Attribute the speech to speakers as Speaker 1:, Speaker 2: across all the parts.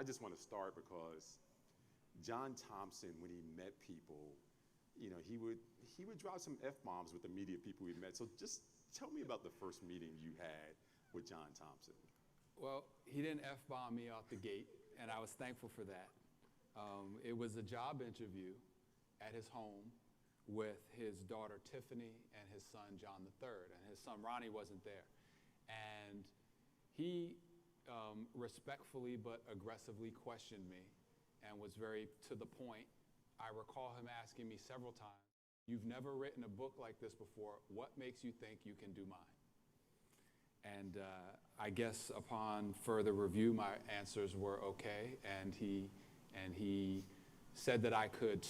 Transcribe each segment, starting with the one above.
Speaker 1: I just want to start because John Thompson, when he met people, he would drop some F-bombs with the media people he met. So just tell me about the first meeting you had with John Thompson.
Speaker 2: Well, he didn't F-bomb me out the gate, and I was thankful for that. It was a job interview at his home with his daughter Tiffany and his son John III, and his son Ronnie wasn't there. And he respectfully but aggressively questioned me and was very to the point. I recall him asking me several times, "You've never written a book like this before. What makes you think you can do mine?" And I guess upon further review, my answers were okay. And he said that I could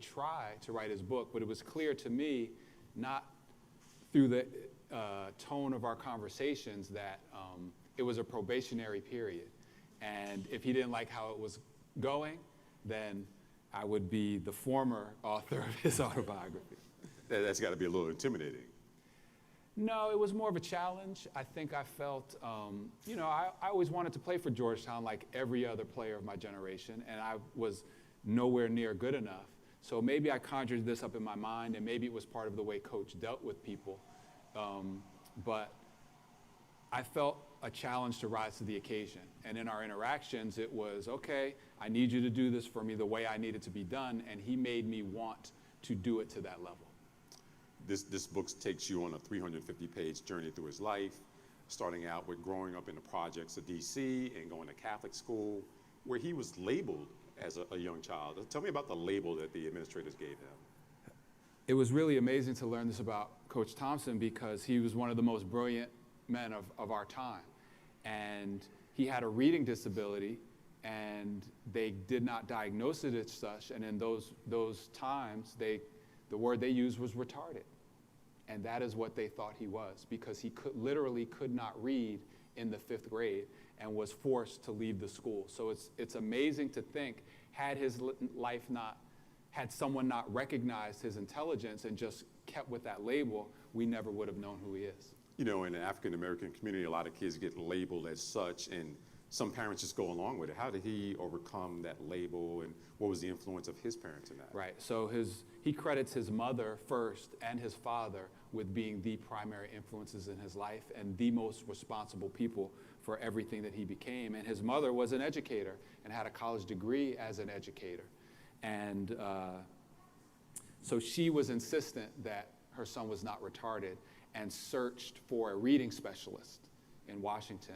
Speaker 2: try to write his book. But it was clear to me, not through the tone of our conversations, that it was a probationary period. And if he didn't like how it was going, then I would be the former author of his autobiography.
Speaker 1: That's got to be a little intimidating.
Speaker 2: No, it was more of a challenge. I think I felt, I always wanted to play for Georgetown like every other player of my generation, and I was nowhere near good enough. So maybe I conjured this up in my mind, and maybe it was part of the way Coach dealt with people. But I felt a challenge to rise to the occasion. And in our interactions, it was, okay, I need you to do this for me the way I need it to be done, and he made me want to do it to that level.
Speaker 1: This book takes you on a 350-page journey through his life, starting out with growing up in the projects of D.C. and going to Catholic school, where he was labeled as a young child. Tell me about the label that the administrators gave him.
Speaker 2: It was really amazing to learn this about Coach Thompson because he was one of the most brilliant men of our time. And he had a reading disability, and they did not diagnose it as such. And in those times, the word they used was retarded. And that is what they thought he was, because he literally could not read in the 5th grade and was forced to leave the school. So it's amazing to think, had his life had someone not recognized his intelligence and just kept with that label, we never would have known who he is.
Speaker 1: In the African-American community, a lot of kids get labeled as such, and some parents just go along with it. How did he overcome that label, and what was the influence of his parents in that?
Speaker 2: Right, so he credits his mother first and his father with being the primary influences in his life and the most responsible people for everything that he became. And his mother was an educator and had a college degree as an educator. And so she was insistent that her son was not retarded and searched for a reading specialist in Washington.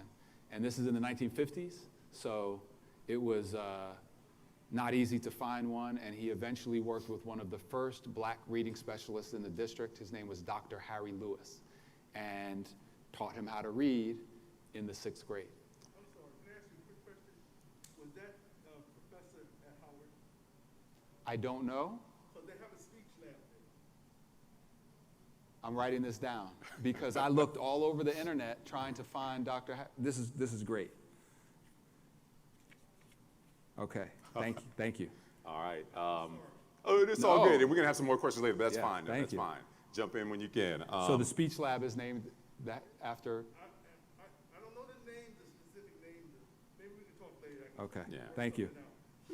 Speaker 2: And this is in the 1950s, so it was not easy to find one, and he eventually worked with one of the first black reading specialists in the district. His name was Dr. Harry Lewis, and taught him how to read in the 6th grade.
Speaker 3: I'm sorry, can I ask you a quick question? Was that professor at Howard?
Speaker 2: I don't know.
Speaker 3: So they have a speech lab there.
Speaker 2: I'm writing this down because I looked all over the internet trying to find Dr. This is great. Okay, thank you.
Speaker 1: All right. It's all good, and we're gonna have some more questions later, but that's fine.
Speaker 2: That's
Speaker 1: fine. Jump in when you can.
Speaker 2: So the speech lab is named that after?
Speaker 3: I don't know the name, the specific name. Maybe we can talk later.
Speaker 2: Okay,
Speaker 1: Yeah.
Speaker 2: Thank you.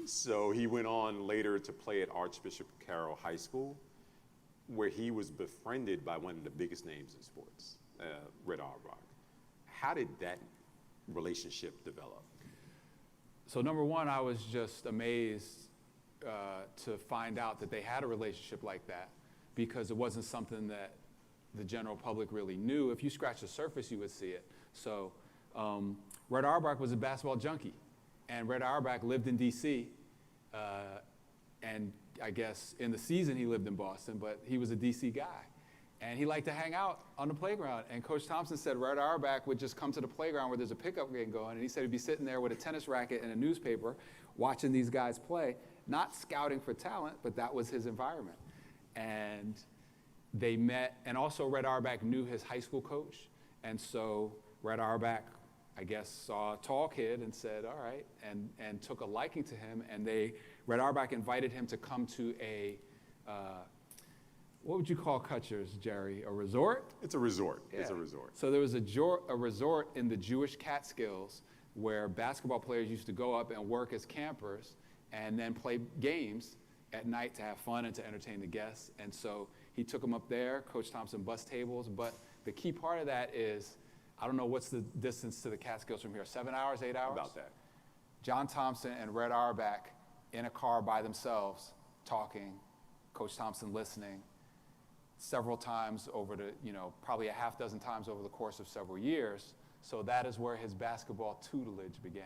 Speaker 1: So he went on later to play at Archbishop Carroll High School, where he was befriended by one of the biggest names in sports, Red Auerbach. How did that relationship develop?
Speaker 2: So number one, I was just amazed to find out that they had a relationship like that, because it wasn't something that the general public really knew. If you scratch the surface, you would see it. So Red Auerbach was a basketball junkie, and Red Auerbach lived in D.C., and I guess in the season he lived in Boston, but he was a D.C. guy. And he liked to hang out on the playground. And Coach Thompson said Red Auerbach would just come to the playground where there's a pickup game going, and he said he'd be sitting there with a tennis racket and a newspaper watching these guys play, not scouting for talent, but that was his environment. And they met, and also Red Auerbach knew his high school coach. And so Red Auerbach, I guess, saw a tall kid and said, all right, and took a liking to him. And Red Auerbach invited him to come to a, what would you call Cutchers, Jerry? A resort?
Speaker 1: It's a resort.
Speaker 2: Yeah.
Speaker 1: It's a resort.
Speaker 2: So there was a resort in the Jewish Catskills where basketball players used to go up and work as campers and then play games at night to have fun and to entertain the guests. And so he took them up there. Coach Thompson bus tables. But the key part of that is, I don't know what's the distance to the Catskills from here, 7 hours, 8 hours?
Speaker 1: About that.
Speaker 2: John Thompson and Red Auerbach in a car by themselves talking, Coach Thompson listening several times over the, probably a half dozen times over the course of several years. So that is where his basketball tutelage began.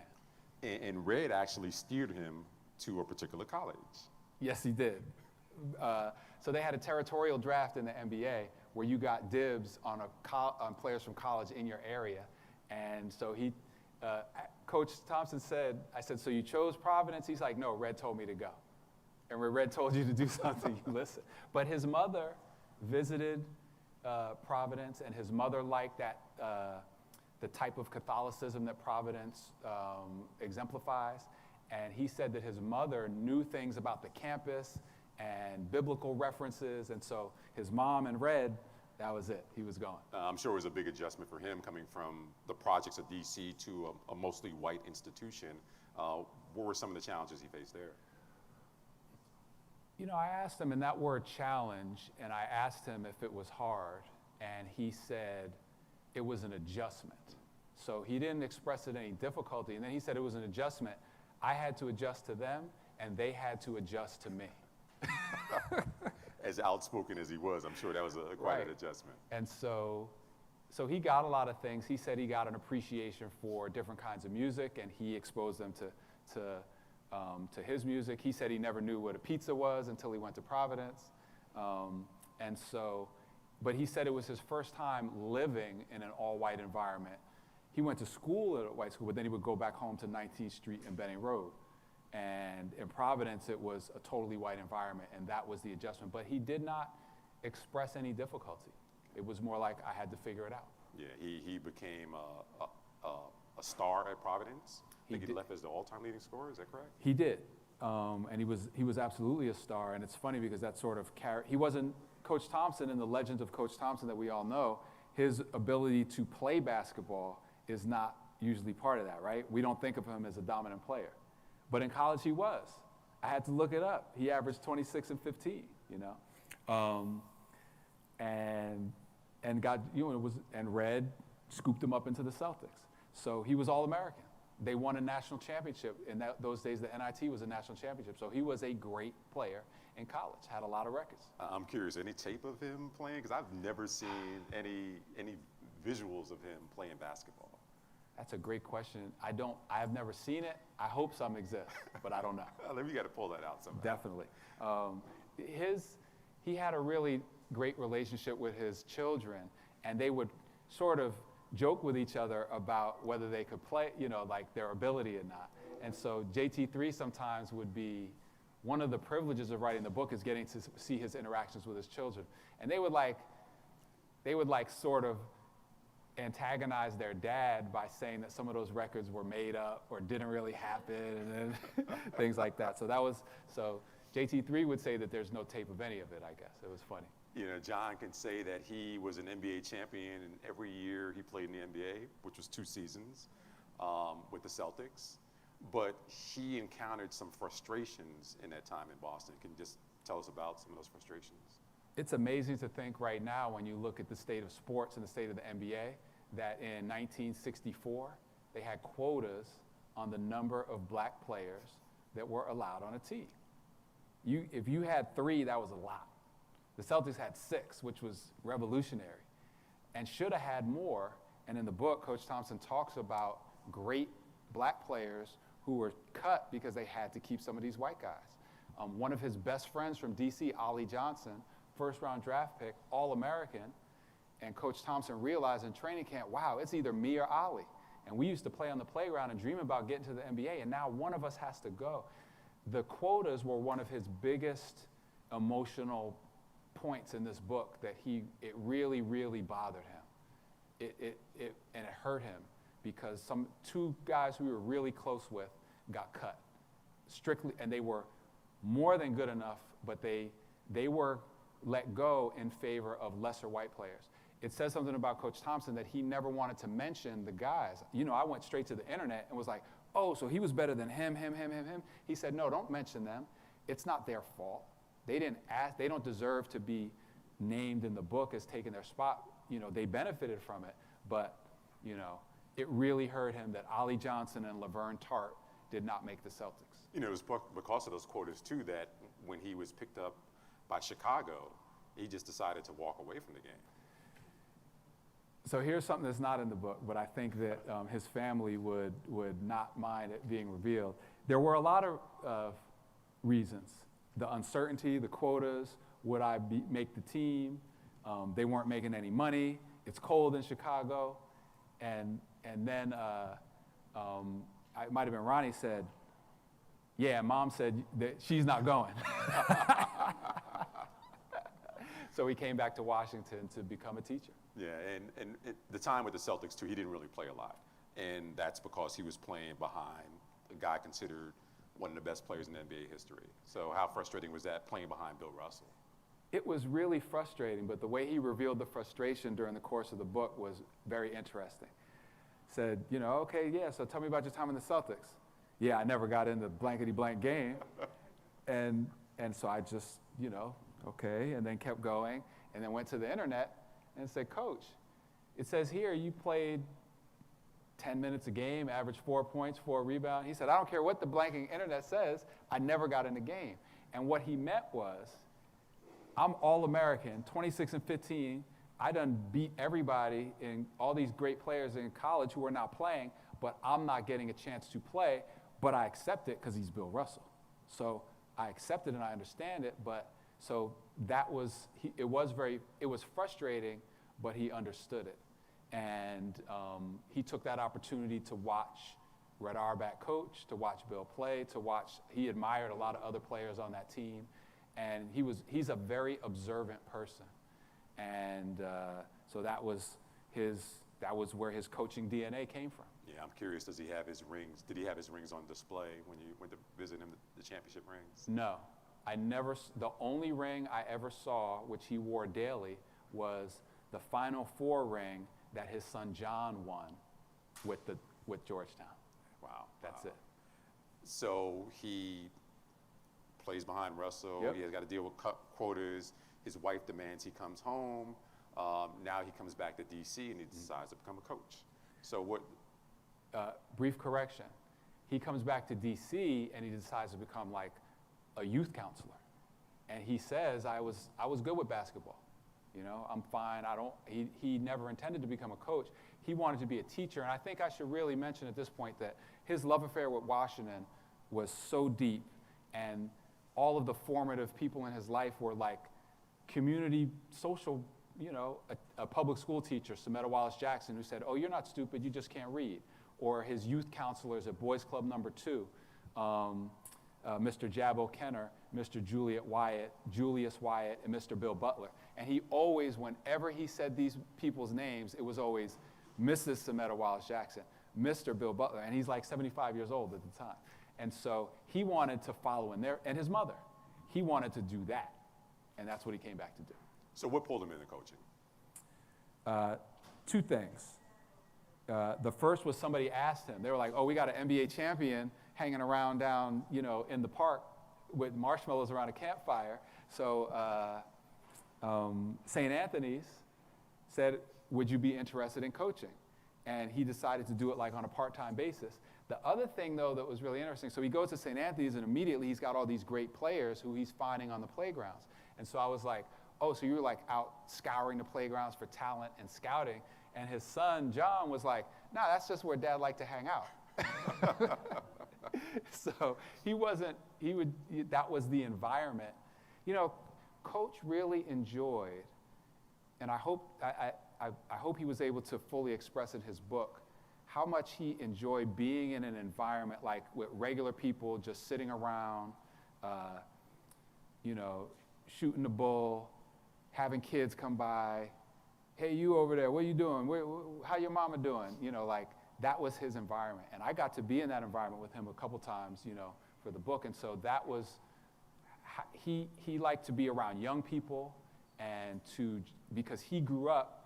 Speaker 1: And Red actually steered him to a particular college.
Speaker 2: Yes, he did. So they had a territorial draft in the NBA where you got dibs on players from college in your area. And so Coach Thompson said, I said, so you chose Providence? He's like, no, Red told me to go. And when Red told you to do something, you listen. But his mother visited Providence, and his mother liked that the type of Catholicism that Providence exemplifies. And he said that his mother knew things about the campus and biblical references. And so his mom and Red, that was it. He was gone.
Speaker 1: I'm sure it was a big adjustment for him coming from the projects of D.C. to a mostly white institution. What were some of the challenges he faced there?
Speaker 2: I asked him, and that word challenge, and I asked him if it was hard, and he said it was an adjustment. So he didn't express it any difficulty, and then he said it was an adjustment. I had to adjust to them, and they had to adjust to me.
Speaker 1: As outspoken as he was, I'm sure that was quite an
Speaker 2: Right.
Speaker 1: adjustment.
Speaker 2: And so he got a lot of things. He said he got an appreciation for different kinds of music, and he exposed them to his music. He said he never knew what a pizza was until he went to Providence. But he said it was his first time living in an all-white environment. He went to school at a white school, but then he would go back home to 19th Street and Benning Road. And in Providence, it was a totally white environment, and that was the adjustment. But he did not express any difficulty. It was more like I had to figure it out.
Speaker 1: Yeah, he became a star at Providence. I think he left as the all-time leading scorer. Is that correct?
Speaker 2: He did, and he was absolutely a star. And it's funny because that sort of he wasn't Coach Thompson in the legend of Coach Thompson that we all know. His ability to play basketball is not usually part of that, right? We don't think of him as a dominant player, but in college he was. I had to look it up. He averaged 26 and 15, and got and Red scooped him up into the Celtics. So he was All-American. They won a national championship. In those days, the NIT was a national championship. So he was a great player in college, had a lot of records.
Speaker 1: I'm curious, any tape of him playing? Because I've never seen any visuals of him playing basketball.
Speaker 2: That's a great question. I have never seen it. I hope some exist, but I don't know.
Speaker 1: We got to pull that out somehow.
Speaker 2: Definitely. He had a really great relationship with his children, and they would sort of joke with each other about whether they could play, like their ability or not. And so JT3 sometimes would be, one of the privileges of writing the book is getting to see his interactions with his children. And they would sort of antagonize their dad by saying that some of those records were made up or didn't really happen and things like that. So JT3 would say that there's no tape of any of it, I guess. It was funny.
Speaker 1: John can say that he was an NBA champion, and every year he played in the NBA, which was 2 seasons, with the Celtics. But he encountered some frustrations in that time in Boston. Can you just tell us about some of those frustrations?
Speaker 2: It's amazing to think right now, when you look at the state of sports and the state of the NBA, that in 1964, they had quotas on the number of black players that were allowed on a team. If you had 3, that was a lot. The Celtics had 6, which was revolutionary, and should have had more. And in the book, Coach Thompson talks about great black players who were cut because they had to keep some of these white guys. One of his best friends from D.C., Ollie Johnson, first-round draft pick, All-American, and Coach Thompson realized in training camp, wow, it's either me or Ollie. And we used to play on the playground and dream about getting to the NBA, and now one of us has to go. The quotas were one of his biggest emotional points in this book, that it really, really bothered him. And it hurt him because 2 guys who we were really close with got cut. Strictly, and they were more than good enough, but they were let go in favor of lesser white players. it says something about Coach Thompson that he never wanted to mention the guys. You know, I went straight to the internet and was like, oh, so he was better than him. He said, no, don't mention them. It's not their fault. They didn't ask, they don't deserve to be named in the book as taking their spot. You know, they benefited from it, but, you know, it really hurt him that Ollie Johnson and Laverne Tart did not make the Celtics.
Speaker 1: You know, it was because of those quotas, too, that when he was picked up by Chicago, he just decided to walk away from the game.
Speaker 2: So here's something that's not in the book, but I think that his family would not mind it being revealed. There were a lot of reasons. The uncertainty, the quotas, would I make the team? They weren't making any money. It's cold in Chicago. And then it might have been Ronnie said, yeah, Mom said that she's not going. So he came back to Washington to become a teacher.
Speaker 1: Yeah, and the time with the Celtics, too, he didn't really play a lot. And that's because he was playing behind a guy considered one of the best players in NBA history. So how frustrating was that, playing behind Bill Russell?
Speaker 2: It was really frustrating, but the way he revealed the frustration during the course of the book was very interesting. Said, you know, okay, yeah, so tell me about your time in the Celtics. Yeah, I never got in the blankety-blank game. And so I just, you know, okay, and then kept going, and then went to the internet and said, Coach, it says here you played 10 minutes a game, averaged 4 points, 4 rebounds. He said, I don't care what the blanking internet says, I never got in the game. And what he meant was, I'm All-American, 26 and 15. I done beat everybody in all these great players in college who are now playing, but I'm not getting a chance to play, but I accept it because he's Bill Russell. So I accept it and I understand it, but so that was, it was frustrating, but he understood it. And he took that opportunity to watch Red Auerbach coach, to watch Bill play, he admired a lot of other players on that team. And he's a very observant person. And so that was where his coaching DNA came from.
Speaker 1: Yeah, I'm curious, does he have his rings? Did he have his rings on display when you went to visit him, the championship rings?
Speaker 2: No, the only ring I ever saw, which he wore daily, was the Final Four ring that his son John won with Georgetown.
Speaker 1: Wow.
Speaker 2: That's it.
Speaker 1: So he plays behind Russell.
Speaker 2: Yep.
Speaker 1: He has got to deal with quotas. His wife demands he comes home. Now he comes back to D.C. and he decides to become a coach. So what?
Speaker 2: Brief correction. He comes back to D.C. and he decides to become like a youth counselor. And he says, I was good with basketball. You know, I'm fine. He never intended to become a coach. He wanted to be a teacher. And I think I should really mention at this point that his love affair with Washington was so deep, and all of the formative people in his life were like community, social, you know, a public school teacher, Sametta Wallace-Jackson, who said, oh, you're not stupid, you just can't read. Or his youth counselors at Boys Club No. 2, Mr. Jabbo Kenner, Mr. Julius Wyatt, and Mr. Bill Butler. And he always, whenever he said these people's names, it was always Mrs. Sametta Wallace-Jackson, Mr. Bill Butler, and he's like 75 years old at the time. And so he wanted to follow in there, and his mother, he wanted to do that. And that's what he came back to do.
Speaker 1: So what pulled him into coaching?
Speaker 2: Two things. The first was somebody asked him. They were like, oh, we got an NBA champion hanging around down, you know, in the park with marshmallows around a campfire. So St. Anthony's said, would you be interested in coaching? And he decided to do it like on a part-time basis. The other thing, though, that was really interesting, so he goes to St. Anthony's and immediately he's got all these great players who he's finding on the playgrounds. And so I was like, oh, so you were like out scouring the playgrounds for talent and scouting. And his son, John, was like, no, that's just where Dad liked to hang out. So that was the environment. You know, Coach really enjoyed, and I hope he was able to fully express in his book, how much he enjoyed being in an environment like with regular people just sitting around, you know, shooting the bull, having kids come by. Hey, you over there, what are you doing? How your mama doing? You know, like that was his environment. And I got to be in that environment with him a couple times, you know, for the book. And so that was, he liked to be around young people, and because he grew up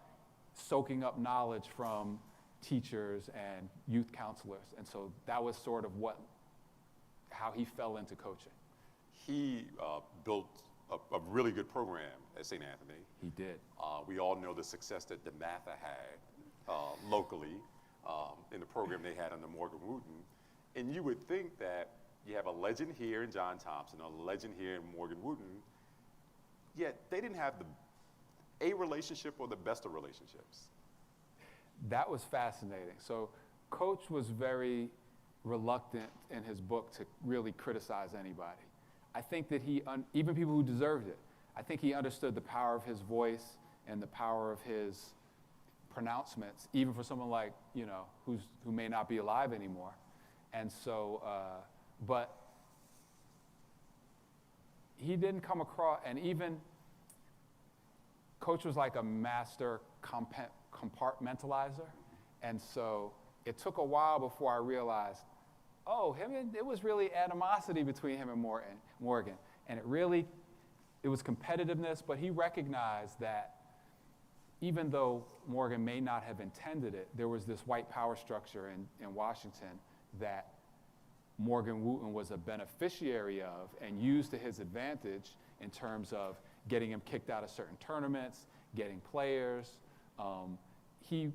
Speaker 2: soaking up knowledge from teachers and youth counselors. And so that was sort of how he fell into coaching.
Speaker 1: He built a really good program at St. Anthony.
Speaker 2: He did.
Speaker 1: We all know the success that DeMatha had locally in the program they had under Morgan Wooten. And you would think that you have a legend here in John Thompson, a legend here in Morgan Wooten, yet they didn't have a relationship or the best of relationships.
Speaker 2: That was fascinating. So Coach was very reluctant in his book to really criticize anybody. I think that even people who deserved it, I think he understood the power of his voice and the power of his pronouncements, even for someone like, who may not be alive anymore. And so, but he didn't come across, and even Coach was like a master compartmentalizer. And so it took a while before I realized, it was really animosity between him and Morgan. And it was competitiveness, but he recognized that even though Morgan may not have intended it, there was this white power structure in Washington that Morgan Wooten was a beneficiary of and used to his advantage in terms of getting him kicked out of certain tournaments, getting players. He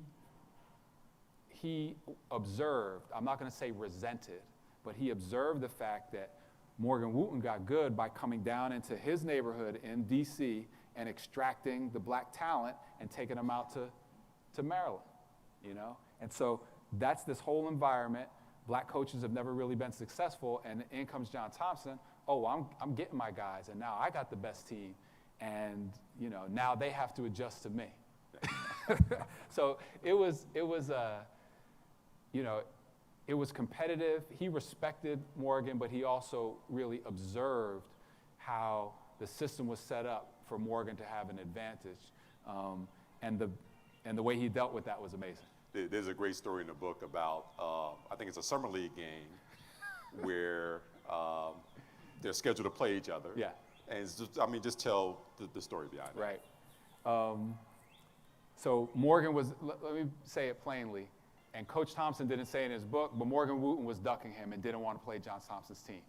Speaker 2: observed, I'm not going to say resented, but he observed the fact that Morgan Wooten got good by coming down into his neighborhood in D.C. and extracting the black talent and taking them out to Maryland, And so that's this whole environment. Black coaches have never really been successful, and in comes John Thompson. I'm getting my guys, and now I got the best team, and now they have to adjust to me. So it was competitive. He respected Morgan, but he also really observed how the system was set up for Morgan to have an advantage, and the way he dealt with that was amazing.
Speaker 1: There's a great story in the book about, I think it's a summer league game where they're scheduled to play each other.
Speaker 2: Yeah.
Speaker 1: And it's just tell the story behind it.
Speaker 2: Right. So Morgan was, let me say it plainly, and Coach Thompson didn't say in his book, but Morgan Wooten was ducking him and didn't want to play John Thompson's team.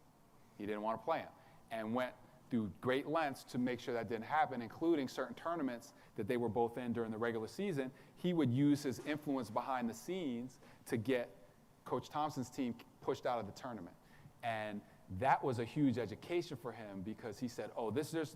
Speaker 2: He didn't want to play him and went through great lengths to make sure that didn't happen, including certain tournaments that they were both in during the regular season. He would use his influence behind the scenes to get Coach Thompson's team pushed out of the tournament. And that was a huge education for him because he said,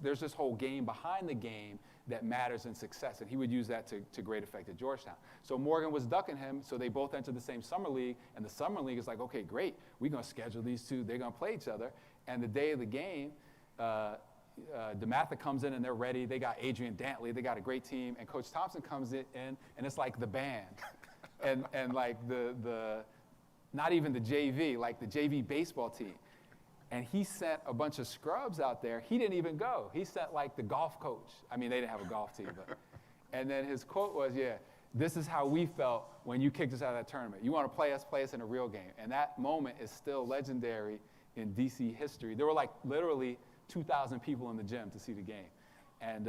Speaker 2: there's this whole game behind the game that matters in success. And he would use that to great effect at Georgetown. So Morgan was ducking him, so they both entered the same summer league. And the summer league is like, okay, great. We're going to schedule these two. They're going to play each other. And the day of the game, DeMatha comes in and they're ready. They got Adrian Dantley. They got a great team. And Coach Thompson comes in and it's like the band. and like the not even the JV, like the JV baseball team. And he sent a bunch of scrubs out there. He didn't even go. He sent like the golf coach. I mean, they didn't have a golf team, but. And then his quote was, this is how we felt when you kicked us out of that tournament. You want to play us in a real game. And that moment is still legendary in DC history. There were like literally 2,000 people in the gym to see the game. And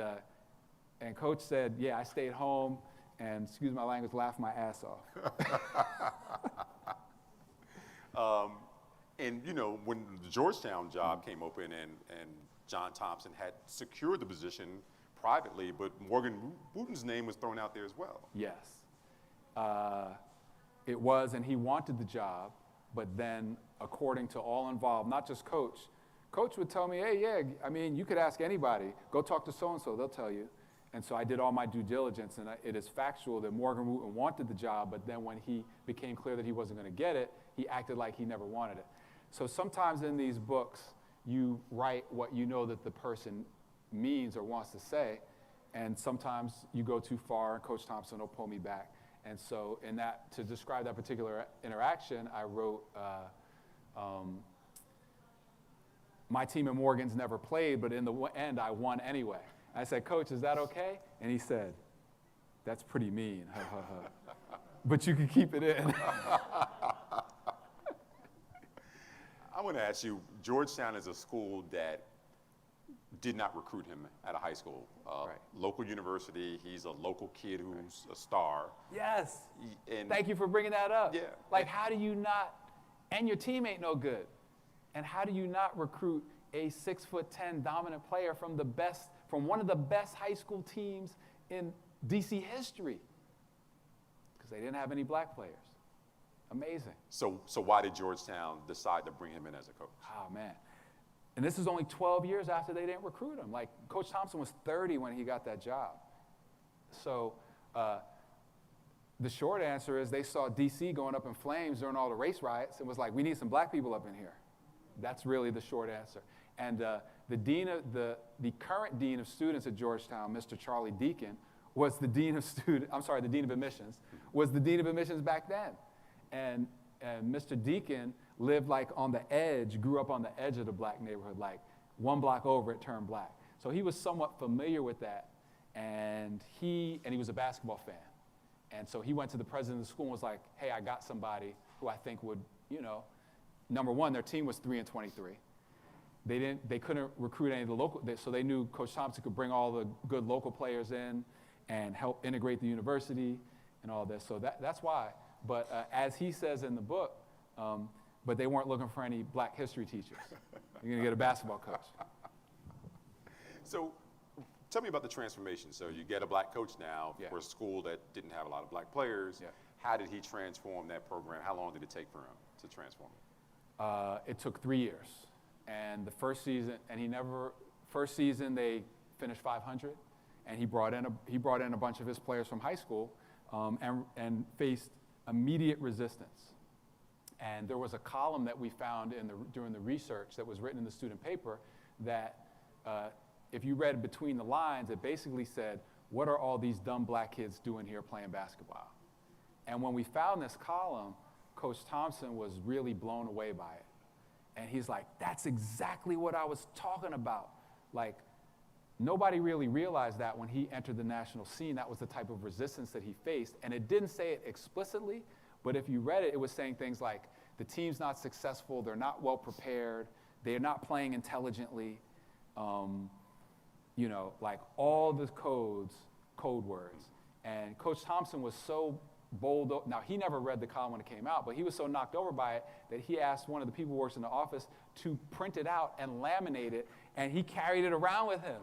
Speaker 2: Coach said, I stayed home and, excuse my language, laughed my ass off.
Speaker 1: And when the Georgetown job came open and John Thompson had secured the position privately, but Morgan Wooten's name was thrown out there as well.
Speaker 2: Yes. It was, and he wanted the job, but then according to all involved, not just Coach would tell me, you could ask anybody. Go talk to so-and-so, they'll tell you. And so I did all my due diligence, and it is factual that Morgan Wooten wanted the job, but then when he became clear that he wasn't going to get it, he acted like he never wanted it. So sometimes in these books, you write what you know that the person means or wants to say, and sometimes you go too far, and Coach Thompson will pull me back. And so to describe that particular interaction, I wrote, my team and Morgan's never played, but in the end, I won anyway. I said, Coach, is that okay? And he said, that's pretty mean, but you can keep it in.
Speaker 1: I want to ask you, Georgetown is a school that did not recruit him at a high school.
Speaker 2: Right.
Speaker 1: Local university, he's a local kid who's a star.
Speaker 2: Yes.
Speaker 1: And
Speaker 2: Thank you for bringing that up.
Speaker 1: Yeah.
Speaker 2: Like, how do you not, and your team ain't no good. And how do you not recruit a 6'10" dominant player from one of the best high school teams in DC history? Because they didn't have any black players. Amazing.
Speaker 1: So why did Georgetown decide to bring him in as a coach?
Speaker 2: Oh, man. And this is only 12 years after they didn't recruit him. Like, Coach Thompson was 30 when he got that job. So the short answer is they saw DC going up in flames during all the race riots and was like, we need some black people up in here. That's really the short answer. And the current dean of students at Georgetown, Mr. Charlie Deacon, was the dean of the dean of admissions, was the dean of admissions back then. And Mr. Deacon lived like on the edge, grew up on the edge of the black neighborhood, like one block over it turned black. So he was somewhat familiar with that, and he was a basketball fan. And so he went to the president of the school and was like, hey, I got somebody who I think would, number one, their team was 3-23. They couldn't recruit any of the local, so they knew Coach Thompson could bring all the good local players in and help integrate the university and all this. So that's why. But as he says in the book, but they weren't looking for any black history teachers. You're gonna get a basketball coach.
Speaker 1: So tell me about the transformation. So you get a black coach now
Speaker 2: Yeah.
Speaker 1: for a school that didn't have a lot of black players.
Speaker 2: Yeah.
Speaker 1: How did he transform that program? How long did it take for him to transform it?
Speaker 2: It took 3 years. And the first season, first season they finished 500, and he brought in a bunch of his players from high school, and faced immediate resistance. And there was a column that we found during the research that was written in the student paper that if you read between the lines, it basically said, what are all these dumb black kids doing here playing basketball? And when we found this column, Coach Thompson was really blown away by it. And he's like, that's exactly what I was talking about. Like, nobody really realized that when he entered the national scene, that was the type of resistance that he faced. And it didn't say it explicitly, but if you read it, it was saying things like, the team's not successful, they're not well prepared, they're not playing intelligently, like all the code words. And Coach Thompson was so bold. Now, he never read the column when it came out, but he was so knocked over by it that he asked one of the people who works in the office to print it out and laminate it, and he carried it around with him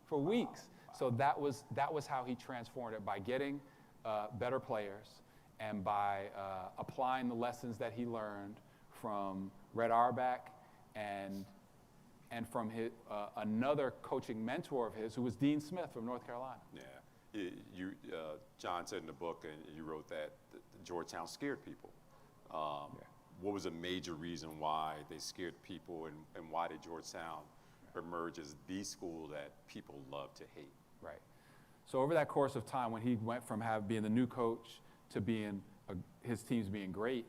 Speaker 2: for weeks. So that was how he transformed it, by getting better players and by applying the lessons that he learned from Red Auerbach and from another coaching mentor of his, who was Dean Smith from North Carolina.
Speaker 1: Yeah. John said in the book, and you wrote that Georgetown scared people. What was a major reason why they scared people, and why did Georgetown emerge as the school that people love to hate?
Speaker 2: Right. So over that course of time, when he went from being the new coach to being his teams being great,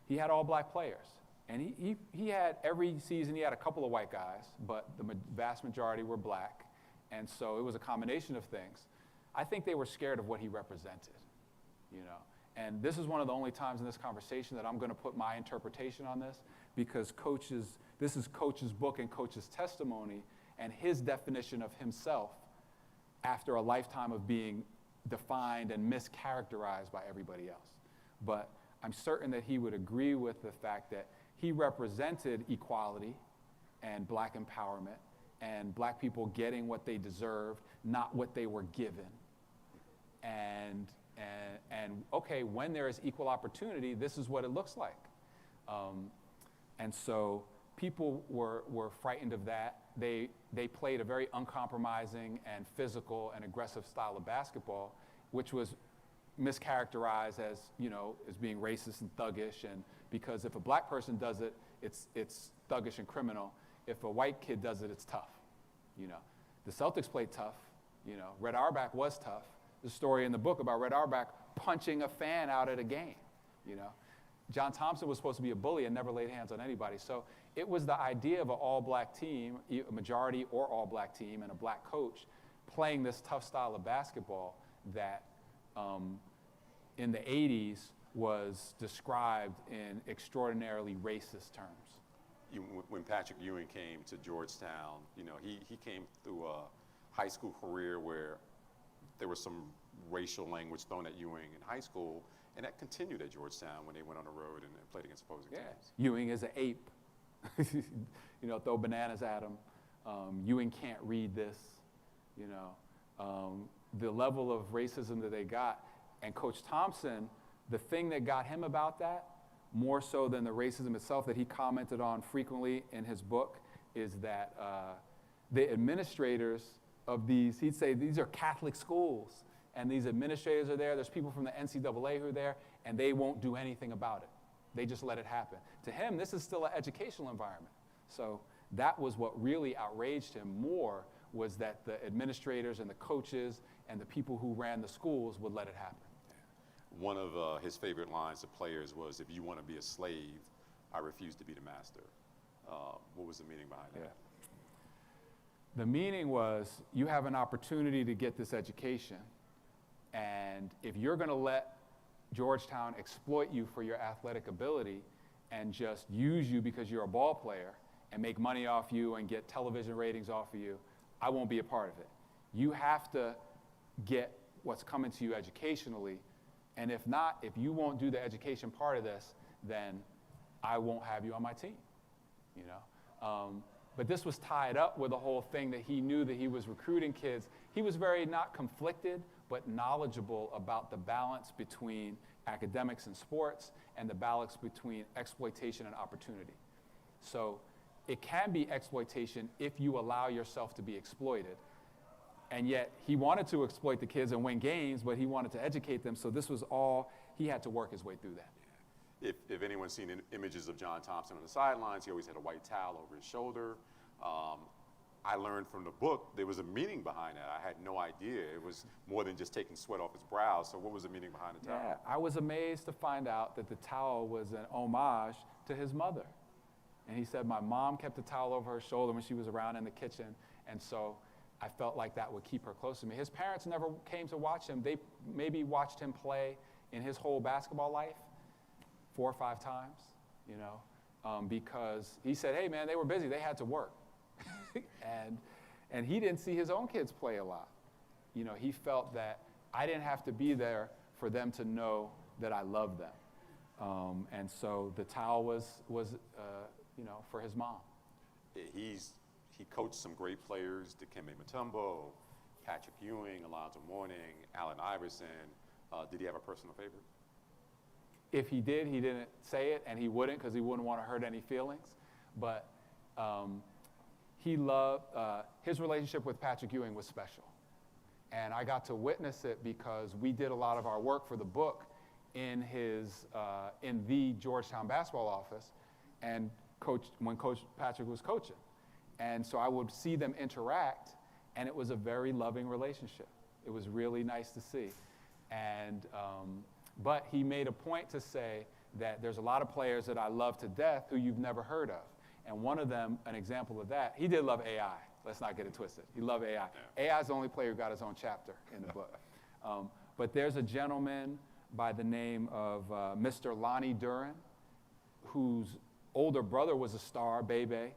Speaker 2: he had all black players. And he had, every season, he had a couple of white guys, but the vast majority were black. And so it was a combination of things. I think they were scared of what he represented, And this is one of the only times in this conversation that I'm going to put my interpretation on this, because this is Coach's book and Coach's testimony and his definition of himself after a lifetime of being defined and mischaracterized by everybody else. But I'm certain that he would agree with the fact that he represented equality and black empowerment and black people getting what they deserved, not what they were given. And okay, when there is equal opportunity, this is what it looks like. And so people were frightened of that. They played a very uncompromising and physical and aggressive style of basketball, which was mischaracterized as being racist and thuggish. And because if a black person does it, it's thuggish and criminal. If a white kid does it, it's tough. The Celtics played tough. Red Auerbach was tough. The story in the book about Red Auerbach punching a fan out at a game. John Thompson was supposed to be a bully and never laid hands on anybody. So it was the idea of an all-black team, a majority or all-black team, and a black coach playing this tough style of basketball that in the 80s was described in extraordinarily racist terms.
Speaker 1: when Patrick Ewing came to Georgetown, he came through a high school career where there was some racial language thrown at Ewing in high school, and that continued at Georgetown when they went on the road and played against opposing teams.
Speaker 2: Ewing is an ape. Throw bananas at him. Ewing can't read this. The level of racism that they got. And Coach Thompson, the thing that got him about that, more so than the racism itself that he commented on frequently in his book, is that the administrators of these, he'd say these are Catholic schools, and these administrators are there, there's people from the NCAA who are there, and they won't do anything about it. They just let it happen. To him, this is still an educational environment. So that was what really outraged him more, was that the administrators and the coaches and the people who ran the schools would let it happen.
Speaker 1: One of his favorite lines to players was, "If you want to be a slave, I refuse to be the master." What was the meaning behind that?
Speaker 2: The meaning was, you have an opportunity to get this education, and if you're going to let Georgetown exploit you for your athletic ability and just use you because you're a ball player and make money off you and get television ratings off of you, I won't be a part of it. You have to get what's coming to you educationally, and if not, if you won't do the education part of this, then I won't have you on my team, But this was tied up with the whole thing that he knew that he was recruiting kids. He was very not conflicted, but knowledgeable about the balance between academics and sports and the balance between exploitation and opportunity. So it can be exploitation if you allow yourself to be exploited. And yet he wanted to exploit the kids and win games, but he wanted to educate them. So this was all, he had to work his way through that.
Speaker 1: If anyone's seen images of John Thompson on the sidelines, he always had a white towel over his shoulder. I learned from the book there was a meaning behind that. I had no idea. It was more than just taking sweat off his brow. So what was the meaning behind the towel?
Speaker 2: Yeah, I was amazed to find out that the towel was an homage to his mother. And he said, my mom kept the towel over her shoulder when she was around in the kitchen, and so I felt like that would keep her close to me. His parents never came to watch him. They maybe watched him play in his whole basketball life 4 or 5 times, because he said, hey, man, they were busy. They had to work. and he didn't see his own kids play a lot. He felt that I didn't have to be there for them to know that I loved them. And so the towel was for his mom.
Speaker 1: He coached some great players, Dikembe Mutombo, Patrick Ewing, Alonzo Mourning, Allen Iverson. Did he have a personal favorite?
Speaker 2: If he did, he didn't say it, and he wouldn't because he wouldn't want to hurt any feelings. But he loved, his relationship with Patrick Ewing was special. And I got to witness it because we did a lot of our work for the book in the Georgetown basketball office, and when Coach Patrick was coaching. And so I would see them interact, and it was a very loving relationship. It was really nice to see. And, but he made a point to say that there's a lot of players that I love to death who you've never heard of. And one of them, an example of that, he did love AI. Let's not get it twisted. He loved AI.
Speaker 1: Yeah.
Speaker 2: AI is the only player who got his own chapter in the book. But there's a gentleman by the name of Mr. Lonnie Duran, whose older brother was a star, Bebe,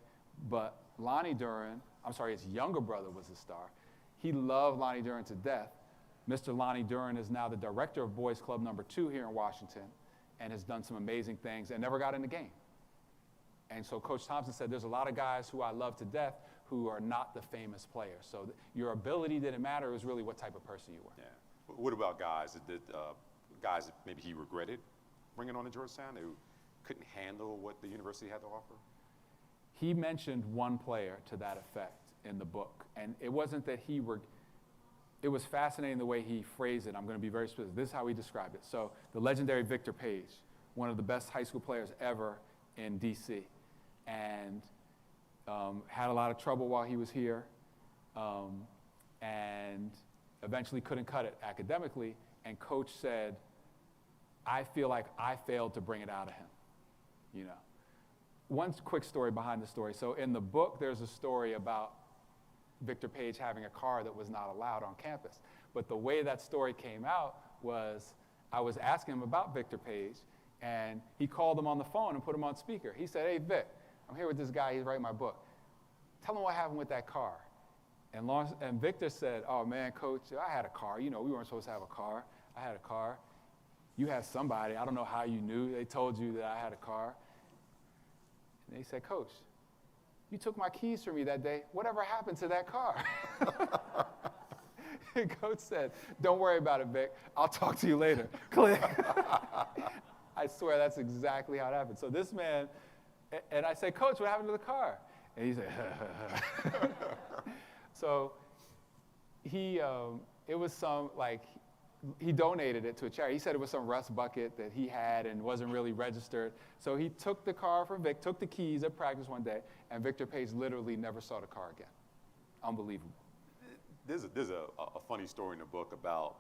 Speaker 2: but Lonnie Duran, his younger brother was a star. He loved Lonnie Duran to death. Mr. Lonnie Duran is now the director of Boys Club No. 2 here in Washington and has done some amazing things and never got in the game. And so Coach Thompson said, there's a lot of guys who I love to death who are not the famous players. So your ability didn't matter. It was really what type of person you were.
Speaker 1: Yeah. What about guys guys that maybe he regretted bringing on to Georgetown who couldn't handle what the university had to offer?
Speaker 2: He mentioned one player to that effect in the book. And it wasn't that it was fascinating the way he phrased it. I'm going to be very specific. This is how he described it. So the legendary Victor Page, one of the best high school players ever in D.C., and had a lot of trouble while he was here, and eventually couldn't cut it academically. And Coach said, I feel like I failed to bring it out of him, One quick story behind the story. So in the book, there's a story about Victor Page having a car that was not allowed on campus. But the way that story came out was I was asking him about Victor Page, and he called him on the phone and put him on speaker. He said, hey, Vic, I'm here with this guy, he's writing my book. Tell him what happened with that car. And Victor said, oh man, coach, I had a car. You know, we weren't supposed to have a car. I had a car. You had somebody, I don't know how you knew. They told you that I had a car. And they said, coach, you took my keys from me that day. Whatever happened to that car? And coach said, don't worry about it, Vic. I'll talk to you later. Click. I swear that's exactly how it happened. So this man, and I said, coach, what happened to the car? And he said, so it was some, like, he donated it to a charity. He said it was some rust bucket that he had and wasn't really registered. So he took the car from Vic, took the keys at practice one day, and Victor Page literally never saw the car again. Unbelievable.
Speaker 1: There's a funny story in the book about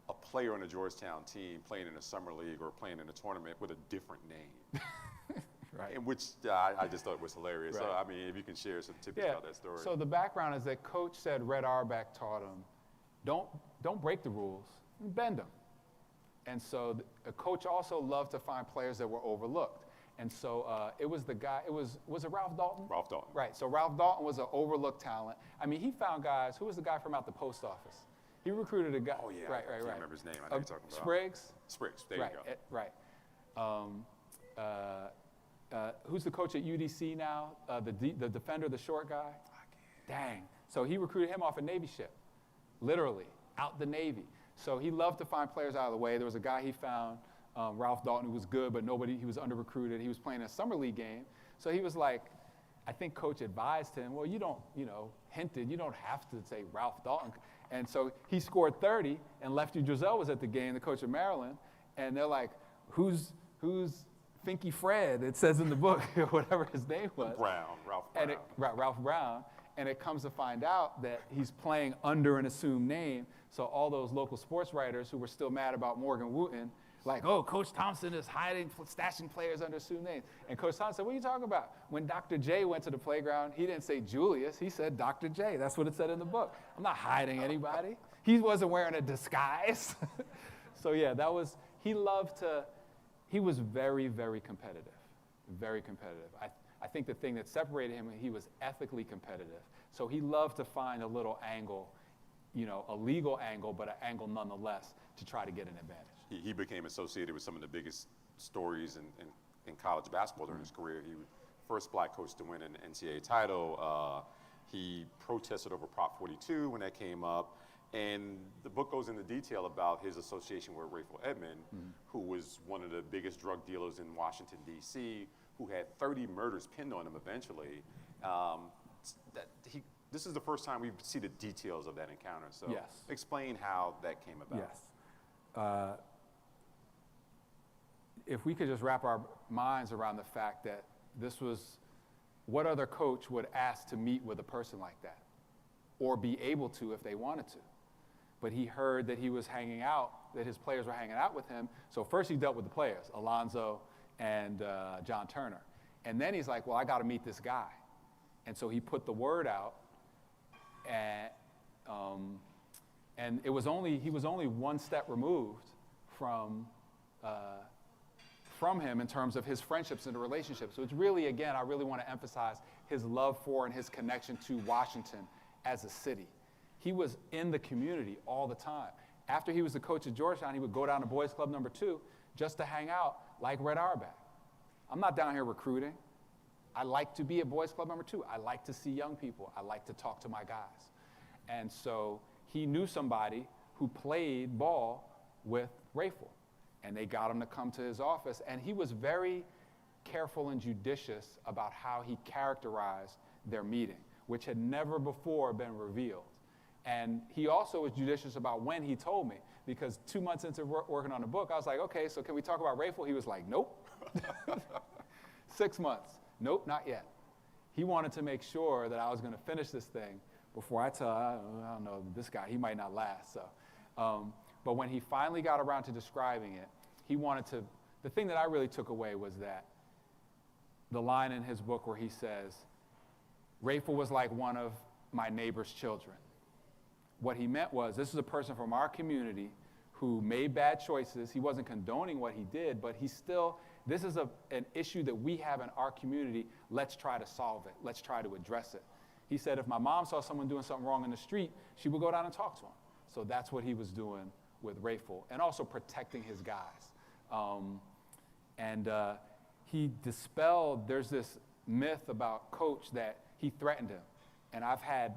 Speaker 1: a player on the Georgetown team playing in a summer league or playing in a tournament with a different name.
Speaker 2: Right.
Speaker 1: And which I just thought was hilarious.
Speaker 2: Right.
Speaker 1: So, I mean, if you can share some tidbits about that story.
Speaker 2: So the background is that coach said Red Auerbach taught him, don't break the rules, bend them. And so a coach also loved to find players that were overlooked. And so it was the guy, was it Ralph Dalton?
Speaker 1: Ralph Dalton.
Speaker 2: Right, so Ralph Dalton was an overlooked talent. I mean, he found guys, who was the guy from out the post office? He recruited a guy.
Speaker 1: Oh, yeah.
Speaker 2: Right.
Speaker 1: I can't remember his name. I know you're talking about.
Speaker 2: Spriggs?
Speaker 1: Spriggs, there
Speaker 2: Right,
Speaker 1: you go.
Speaker 2: right. Who's the coach at UDC now? The defender, the short guy? Dang. So he recruited him off a Navy ship, literally, out the Navy. So he loved to find players out of the way. There was a guy he found, Ralph Dalton, who was good, but he was under-recruited. He was playing a summer league game. So he was like, I think coach advised him, well, you don't have to say Ralph Dalton. And so he scored 30, and Lefty Driesell was at the game, the coach of Maryland, and they're like, who's Finky Fred? It says in the book, whatever his name was.
Speaker 1: Ralph Brown.
Speaker 2: Ralph Brown. And it comes to find out that he's playing under an assumed name. So all those local sports writers who were still mad about Morgan Wooten, like, oh, Coach Thompson is stashing players under assumed names. And Coach Thompson said, what are you talking about? When Dr. J went to the playground, he didn't say Julius, he said Dr. J. That's what it said in the book. I'm not hiding anybody. He wasn't wearing a disguise. So yeah, he was very, very competitive, very competitive. I think the thing that separated him, he was ethically competitive. So he loved to find a little angle, a legal angle, but an angle nonetheless to try to get an advantage.
Speaker 1: He became associated with some of the biggest stories in college basketball during his career. He was the first black coach to win an NCAA title. He protested over Prop 42 when that came up. And the book goes into detail about his association with Rayful Edmond, who was one of the biggest drug dealers in Washington, D.C., who had 30 murders pinned on him eventually. This is the first time we see the details of that encounter. So
Speaker 2: yes.
Speaker 1: Explain how that came about.
Speaker 2: Yes. If we could just wrap our minds around the fact that this was what other coach would ask to meet with a person like that, or be able to if they wanted to. But he heard that he was hanging out, that his players were hanging out with him. So first he dealt with the players, Alonzo and John Turner. And then he's like, well, I got to meet this guy. And so he put the word out, and he was only one step removed from him in terms of his friendships and the relationships. So it's really, again, I really want to emphasize his love for and his connection to Washington as a city. He was in the community all the time. After he was the coach at Georgetown, he would go down to Boys Club number 2 just to hang out like Red Auerbach. I'm not down here recruiting. I like to be at Boys Club number 2. I like to see young people. I like to talk to my guys. And so he knew somebody who played ball with Rayful, and they got him to come to his office. And he was very careful and judicious about how he characterized their meeting, which had never before been revealed. And he also was judicious about when he told me, because 2 months into working on the book, I was like, okay, so can we talk about Rayful? He was like, nope. 6 months, nope, not yet. He wanted to make sure that I was going to finish this thing before I don't know, this guy, he might not last. So, but when he finally got around to describing it, the thing that I really took away was that the line in his book where he says, Rayful was like one of my neighbor's children. What he meant was, this is a person from our community who made bad choices. He wasn't condoning what he did, but This is an issue that we have in our community. Let's try to solve it. Let's try to address it. He said if my mom saw someone doing something wrong in the street, she would go down and talk to him. So that's what he was doing with Rayful, and also protecting his guys. He dispelled, there's this myth about Coach that he threatened him. And I've had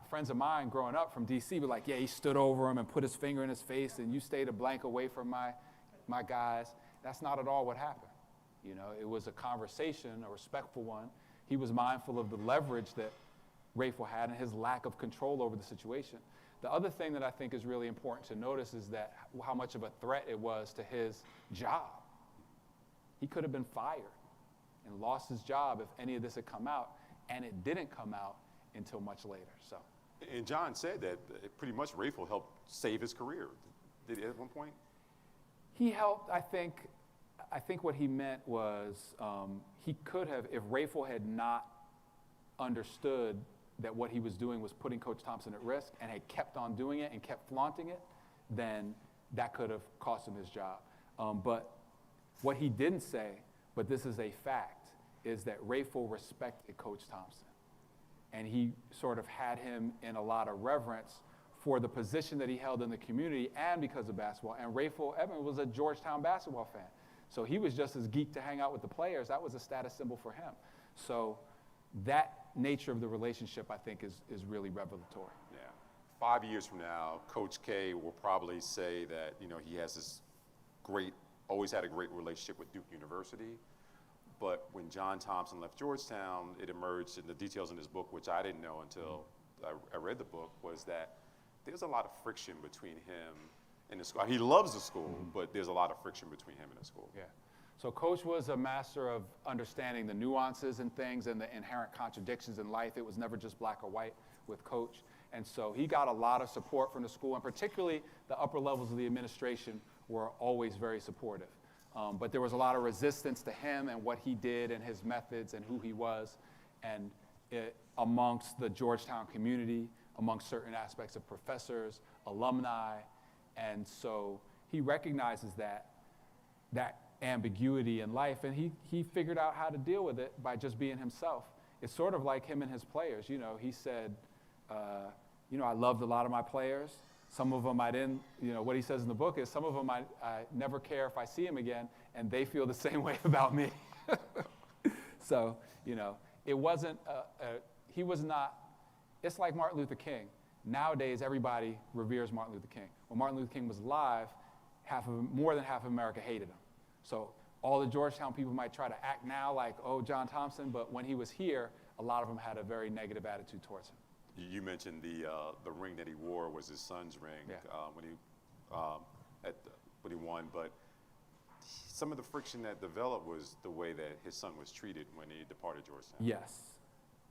Speaker 2: friends of mine growing up from DC be like, yeah, he stood over him and put his finger in his face and you stayed a blank away from my guys. That's not at all what happened. You know, it was a conversation, a respectful one. He was mindful of the leverage that Rayful had and his lack of control over the situation. The other thing that I think is really important to notice is that how much of a threat it was to his job. He could have been fired and lost his job if any of this had come out, and it didn't come out until much later. So,
Speaker 1: And John said that pretty much Rayful helped save his career. Did he at one point?
Speaker 2: he helped. I think what he meant was he could have, if Rayful had not understood that what he was doing was putting Coach Thompson at risk and had kept on doing it and kept flaunting it, then that could have cost him his job. But what he didn't say, but this is a fact, is that Rayful respected Coach Thompson. And he sort of had him in a lot of reverence for the position that he held in the community and because of basketball. And Rayful Edmonds was a Georgetown basketball fan. So he was just as geeked to hang out with the players. That was a status symbol for him. So that nature of the relationship, I think, is really revelatory.
Speaker 1: Yeah. 5 years from now, Coach K will probably say that, he has this always had a great relationship with Duke University. But when John Thompson left Georgetown, it emerged in the details in his book, which I didn't know until I read the book, was that there's a lot of friction between him and the school. He loves the school, but there's a lot of friction between him and the school.
Speaker 2: Yeah. So Coach was a master of understanding the nuances and things and the inherent contradictions in life. It was never just black or white with Coach. And so he got a lot of support from the school, and particularly the upper levels of the administration were always very supportive. But there was a lot of resistance to him and what he did and his methods and who he was, and amongst the Georgetown community, amongst certain aspects of professors, alumni. And so he recognizes that ambiguity in life, and he figured out how to deal with it by just being himself. It's sort of like him and his players. He said, I loved a lot of my players. Some of them I didn't, what he says in the book is some of them I never care if I see him again, and they feel the same way about me. So, it wasn't, he was not, it's like Martin Luther King. Nowadays, everybody reveres Martin Luther King. When Martin Luther King was alive, more than half of America hated him. So all the Georgetown people might try to act now like, oh, John Thompson, but when he was here, a lot of them had a very negative attitude towards him.
Speaker 1: You mentioned the ring that he wore was his son's ring.
Speaker 2: Yeah.
Speaker 1: When he won, but some of the friction that developed was the way that his son was treated when he departed Georgetown.
Speaker 2: Yes.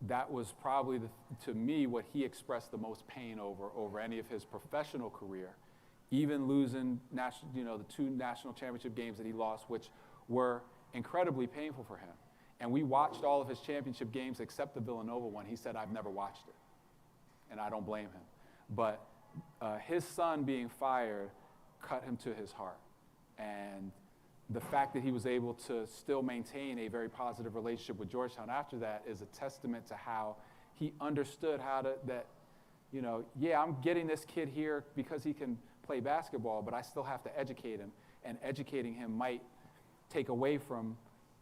Speaker 2: That was probably, to me, what he expressed the most pain over any of his professional career, even losing the 2 national championship games that he lost, which were incredibly painful for him. And we watched all of his championship games except the Villanova one. He said, I've never watched it. And I don't blame him. But his son being fired cut him to his heart. And the fact that he was able to still maintain a very positive relationship with Georgetown after that is a testament to how he understood I'm getting this kid here because he can play basketball, but I still have to educate him. And educating him might take away from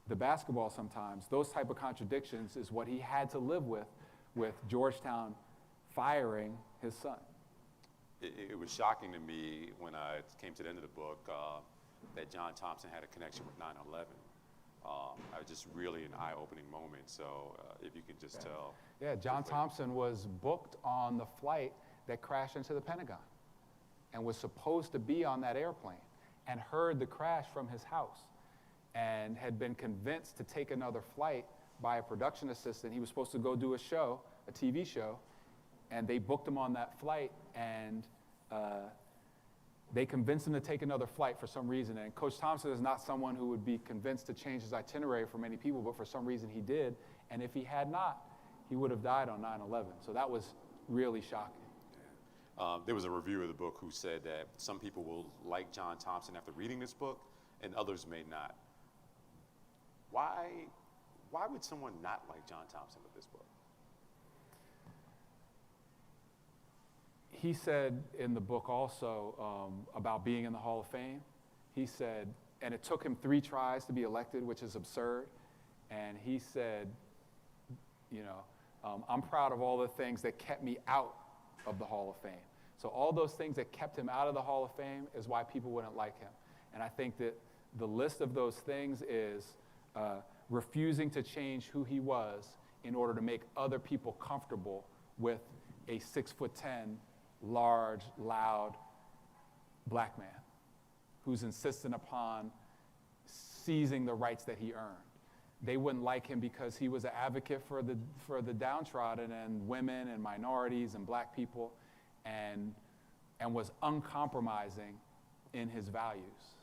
Speaker 2: the basketball sometimes. Those type of contradictions is what he had to live with Georgetown firing his son.
Speaker 1: It was shocking to me when I came to the end of the book that John Thompson had a connection with 9/11. It was just really an eye-opening moment. So if you could just tell.
Speaker 2: Yeah, John Thompson was booked on the flight that crashed into the Pentagon and was supposed to be on that airplane and heard the crash from his house and had been convinced to take another flight by a production assistant. He was supposed to go do a show, a TV show, and they booked him on that flight, and they convinced him to take another flight for some reason. And Coach Thompson is not someone who would be convinced to change his itinerary for many people, but for some reason he did. And if he had not, he would have died on 9/11. So that was really shocking.
Speaker 1: There was a reviewer of the book who said that some people will like John Thompson after reading this book, and others may not. Why would someone not like John Thompson with this book?
Speaker 2: He said in the book also about being in the Hall of Fame, he said, and it took him 3 tries to be elected, which is absurd. And he said, I'm proud of all the things that kept me out of the Hall of Fame. So all those things that kept him out of the Hall of Fame is why people wouldn't like him. And I think that the list of those things is refusing to change who he was in order to make other people comfortable with a 6'10", large, loud black man who's insistent upon seizing the rights that he earned. They wouldn't like him because he was an advocate for the downtrodden and women and minorities and black people, and was uncompromising in his values,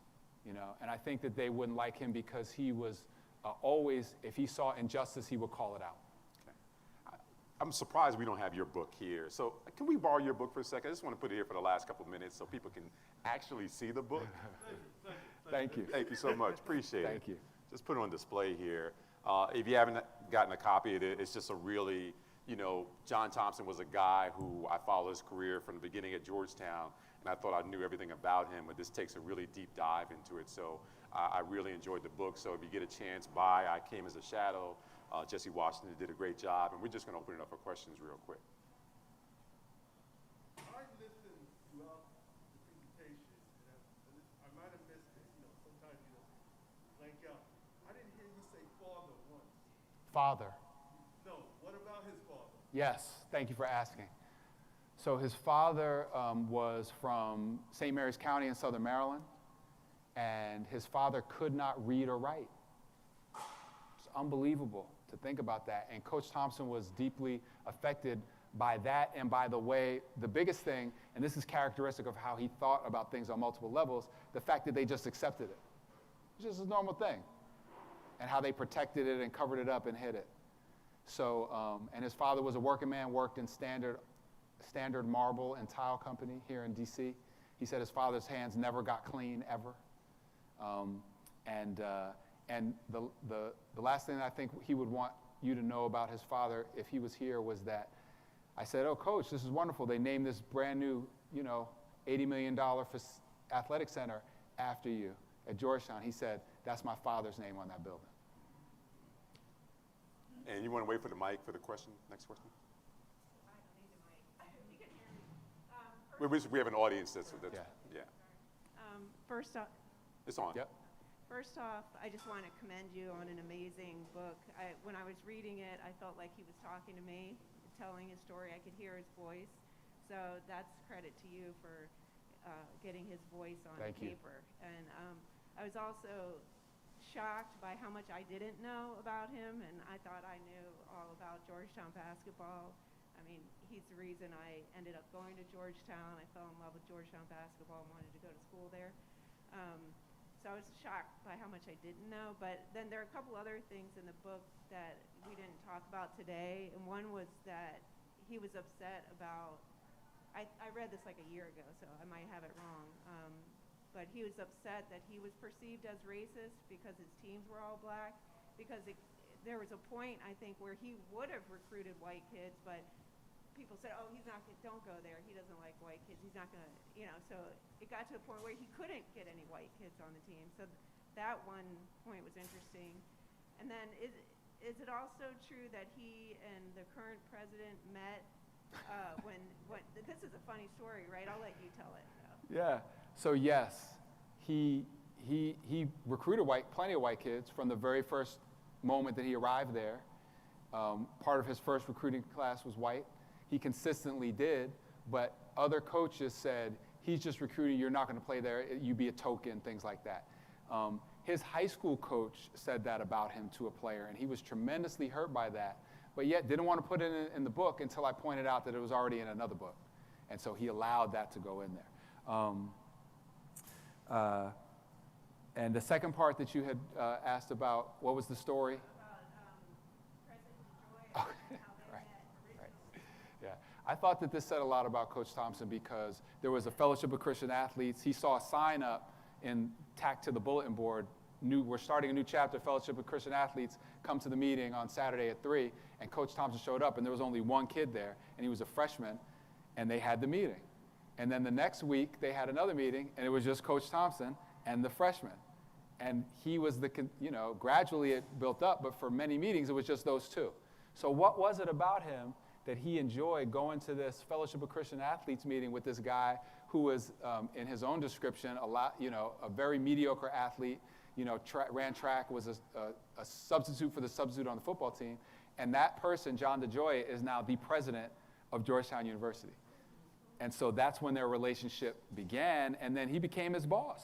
Speaker 2: And I think that they wouldn't like him because he was always, if he saw injustice, he would call it out.
Speaker 1: Okay. I'm surprised we don't have your book here. So can we borrow your book for a second? I just want to put it here for the last couple of minutes so people can actually see the book.
Speaker 2: Thank you.
Speaker 1: Thank you so much. Appreciate it.
Speaker 2: Thank you.
Speaker 1: Just put it on display here. If you haven't gotten a copy of it, it's just a really, John Thompson was a guy who I followed his career from the beginning at Georgetown, and I thought I knew everything about him, but this takes a really deep dive into it. So I really enjoyed the book. So if you get a chance, buy. I Came as a Shadow. Jesse Washington did a great job, and we're just going to open it up for questions real quick.
Speaker 3: I listened throughout the presentation, and I might have missed it. Sometimes blank out. I didn't hear you say father once.
Speaker 2: Father.
Speaker 3: No, what about his father?
Speaker 2: Yes, thank you for asking. So his father was from St. Mary's County in Southern Maryland, and his father could not read or write. It's unbelievable to think about that. And Coach Thompson was deeply affected by that and by the way, the biggest thing, and this is characteristic of how he thought about things on multiple levels, the fact that they just accepted it. It's just a normal thing. And how they protected it and covered it up and hid it. So, and his father was a working man, worked in Standard Marble and Tile Company here in DC. He said his father's hands never got clean, ever. And the last thing I think he would want you to know about his father if he was here was that I said, oh, Coach, this is wonderful. They named this brand new, $80 million athletic center after you at Georgetown. He said, that's my father's name on that building.
Speaker 1: And you want to wait for the mic for the question? Next question?
Speaker 4: I don't need the mic. You can hear me.
Speaker 1: We have an audience that's yeah.
Speaker 4: First off,
Speaker 1: It's on.
Speaker 2: Yep.
Speaker 4: First off, I just want to commend you on an amazing book. When I was reading it, I felt like he was talking to me, telling his story. I could hear his voice. So that's credit to you for getting his voice on
Speaker 2: Thank you.
Speaker 4: paper. And I was also shocked by how much I didn't know about him, and I thought I knew all about Georgetown basketball. I mean, he's the reason I ended up going to Georgetown. I fell in love with Georgetown basketball and wanted to go to school there. So I was shocked by how much I didn't know. But then there are a couple other things in the book that we didn't talk about today. And one was that he was upset about, I read this like a year ago, so I might have it wrong. But he was upset that he was perceived as racist because his teams were all black. Because there was a point, I think, where he would have recruited white kids, but people said, oh, he's not, don't go there. He doesn't like white kids. He's not going to, so it got to a point where he couldn't get any white kids on the team. So that one point was interesting. And then is it also true that he and the current president met when this is a funny story, right? I'll let you tell it. Though.
Speaker 2: Yeah. So yes, he recruited plenty of white kids from the very first moment that he arrived there. Part of his first recruiting class was white. He consistently did, but other coaches said, he's just recruiting, you're not going to play there, you be a token, things like that. His high school coach said that about him to a player, and he was tremendously hurt by that, but yet didn't want to put it in the book until I pointed out that it was already in another book. And so he allowed that to go in there. And the second part that you had asked about, what was the story?
Speaker 4: About President DeJoy and how they met originally.
Speaker 2: Yeah, I thought that this said a lot about Coach Thompson because there was a Fellowship of Christian Athletes. He saw a sign up tacked to the bulletin board we're starting a new chapter, Fellowship of Christian Athletes, come to the meeting on Saturday at 3. And Coach Thompson showed up, and there was only one kid there, and he was a freshman, and they had the meeting. And then the next week, they had another meeting, and it was just Coach Thompson and the freshman. And he was gradually it built up, but for many meetings, it was just those two. So what was it about him that he enjoyed going to this Fellowship of Christian Athletes meeting with this guy who was, in his own description, a very mediocre athlete, ran track, was a substitute for the substitute on the football team, and that person, John DeJoy, is now the president of Georgetown University. And so that's when their relationship began, and then he became his boss.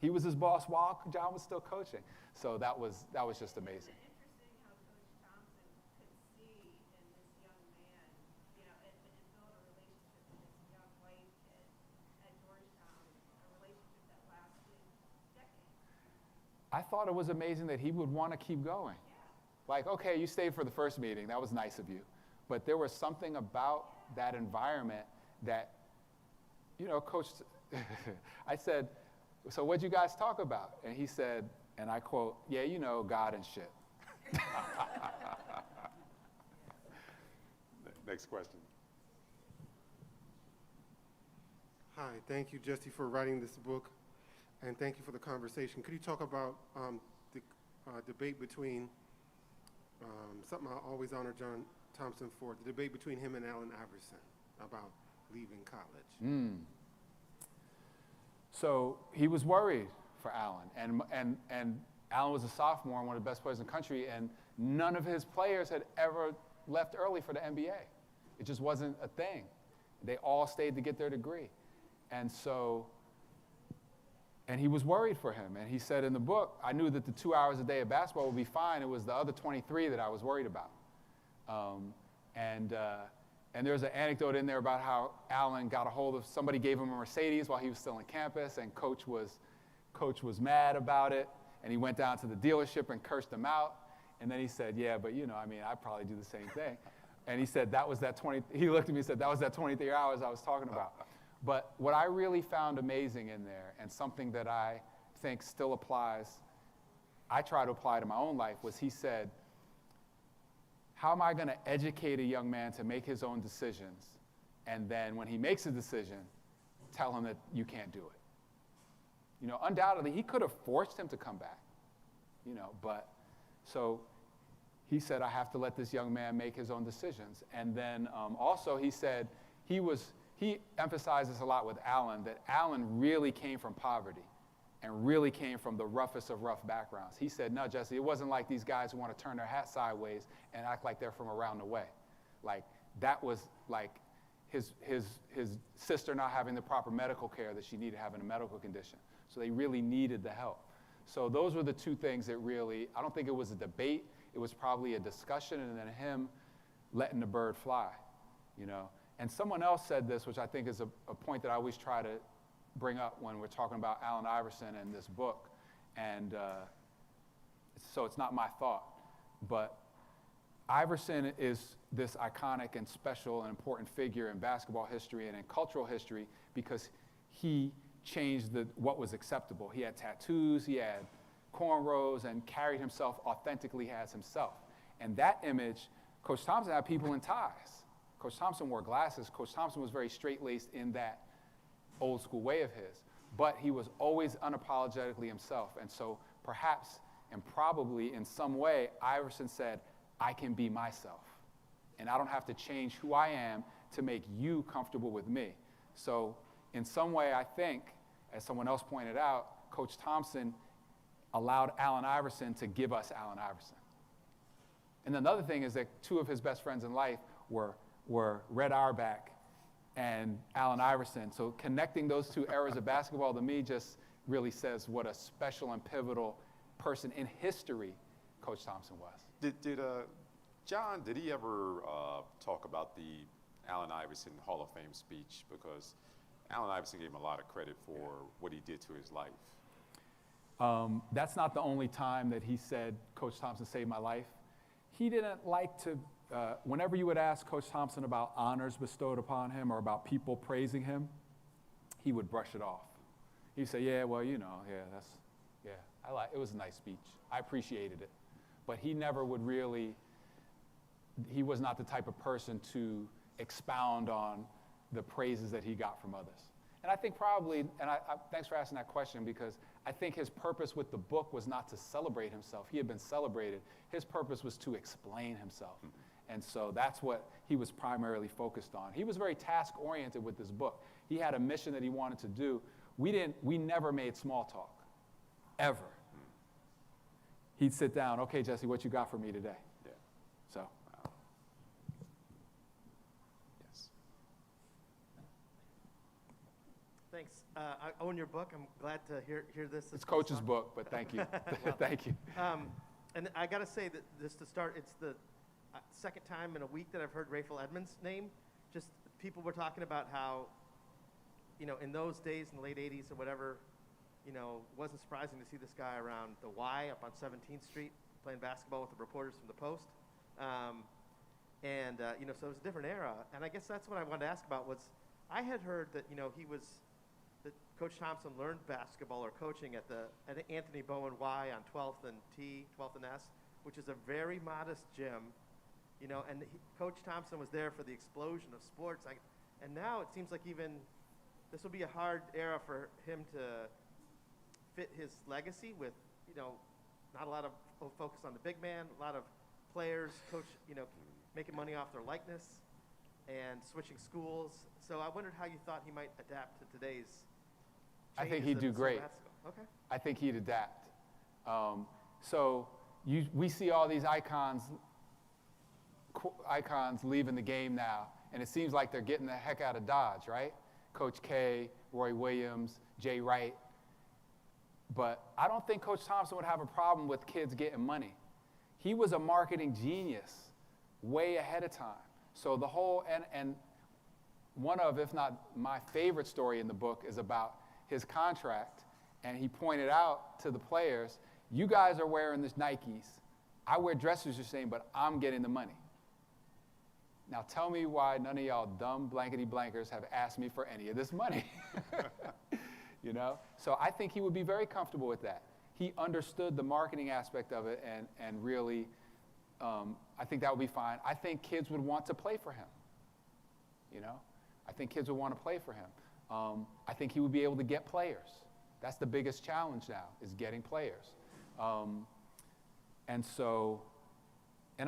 Speaker 2: He was his boss while John was still coaching. So that was just amazing.
Speaker 4: Interesting how Coach Thompson could see in this young man, and build a relationship with this young white kid at Georgetown, a relationship that lasted decades.
Speaker 2: I thought it was amazing that he would want to keep going. Like, okay, you stayed for the first meeting. That was nice of you. But there was something about that environment that, Coach, I said, so what'd you guys talk about? And he said, and I quote, yeah, God and shit.
Speaker 1: Next question.
Speaker 5: Hi, thank you, Jesse, for writing this book, and thank you for the conversation. Could you talk about the debate between, something I always honor John Thompson for, the debate between him and Allen Iverson about leaving college?
Speaker 2: So he was worried for Allen, and Allen was a sophomore and one of the best players in the country, and none of his players had ever left early for the NBA. It just wasn't a thing. They all stayed to get their degree. And he was worried for him. And he said in the book, I knew that the 2 hours a day of basketball would be fine. It was the other 23 that I was worried about. And there's an anecdote in there about how Allen got a hold of, somebody gave him a Mercedes while he was still on campus, and coach was mad about it, and he went down to the dealership and cursed him out. And then he said, yeah, but I'd probably do the same thing. And he said, he looked at me and said, that was that 23 hours I was talking about. But what I really found amazing in there, and something that I think still applies, I try to apply to my own life, was he said, how am I going to educate a young man to make his own decisions? And then when he makes a decision, tell him that you can't do it. Undoubtedly, he could have forced him to come back, but so he said, I have to let this young man make his own decisions. And then also he said, he emphasizes a lot with Allen, that Allen really came from poverty and really came from the roughest of rough backgrounds. He said, no, Jesse, it wasn't like these guys who want to turn their hat sideways and act like they're from around the way. Like, that was like his sister not having the proper medical care that she needed, having a medical condition. So they really needed the help. So those were the two things that really, I don't think it was a debate, it was probably a discussion, and then him letting the bird fly, And someone else said this, which I think is a point that I always try to bring up when we're talking about Allen Iverson and this book. And so it's not my thought, but Iverson is this iconic and special and important figure in basketball history and in cultural history because he changed what was acceptable. He had tattoos, he had cornrows, and carried himself authentically as himself. And that image, Coach Thompson had people in ties. Coach Thompson wore glasses. Coach Thompson was very straight-laced in that old school way of his, but he was always unapologetically himself. And so perhaps and probably in some way, Iverson said, I can be myself, and I don't have to change who I am to make you comfortable with me. So in some way, I think, as someone else pointed out, Coach Thompson allowed Allen Iverson to give us Allen Iverson. And another thing is that two of his best friends in life were Red Auerbach and Allen Iverson. So connecting those two eras of basketball to me just really says what a special and pivotal person in history Coach Thompson was.
Speaker 1: Did John, did he ever talk about the Allen Iverson Hall of Fame speech? Because Allen Iverson gave him a lot of credit for what he did to his life.
Speaker 2: That's not the only time that he said, Coach Thompson saved my life. He didn't like to, whenever you would ask Coach Thompson about honors bestowed upon him or about people praising him, he would brush it off. He'd say, yeah, well, It was a nice speech. I appreciated it. But he never would really, he was not the type of person to expound on the praises that he got from others. And I think probably, and thanks for asking that question, because I think his purpose with the book was not to celebrate himself. He had been celebrated. His purpose was to explain himself. And so that's what he was primarily focused on. He was very task-oriented with this book. He had a mission that he wanted to do. We never made small talk, ever. He'd sit down, okay, Jesse, what you got for me today?
Speaker 1: Yeah.
Speaker 2: So.
Speaker 1: Wow. Yes.
Speaker 6: Thanks. I own your book. I'm glad to hear this.
Speaker 2: It's Coach's book, but thank you. Thank you.
Speaker 6: And I got to say that just to start, it's the second time in a week that I've heard Rayful Edmonds' name. Just people were talking about how, in those days in the late 80s or whatever, it wasn't surprising to see this guy around the Y up on 17th Street playing basketball with the reporters from the Post. So it was a different era. And I guess that's what I wanted to ask about was I had heard that, that Coach Thompson learned basketball or coaching at Anthony Bowen Y on 12th and T, 12th and S, which is a very modest gym, and Coach Thompson was there for the explosion of sports. And now it seems like even this will be a hard era for him to fit his legacy with, not a lot of focus on the big man, a lot of players, coach, making money off their likeness and switching schools. So I wondered how you thought he might adapt to today's
Speaker 2: I think
Speaker 6: changes
Speaker 2: he'd do
Speaker 6: in
Speaker 2: great.
Speaker 6: basketball. Okay.
Speaker 2: I think he'd adapt. We see all these icons leaving the game now, and it seems like they're getting the heck out of Dodge, right? Coach K, Roy Williams, Jay Wright. But I don't think Coach Thompson would have a problem with kids getting money. He was a marketing genius way ahead of time. So the whole, and one of, if not my favorite story in the book is about his contract, and he pointed out to the players, you guys are wearing this Nikes. I wear dresses the same, but I'm getting the money. Now tell me why none of y'all dumb blankety blankers have asked me for any of this money. So I think he would be very comfortable with that. He understood the marketing aspect of it, and really, I think that would be fine. I think kids would want to play for him. I think kids would want to play for him. I think he would be able to get players. That's the biggest challenge now, is getting players. And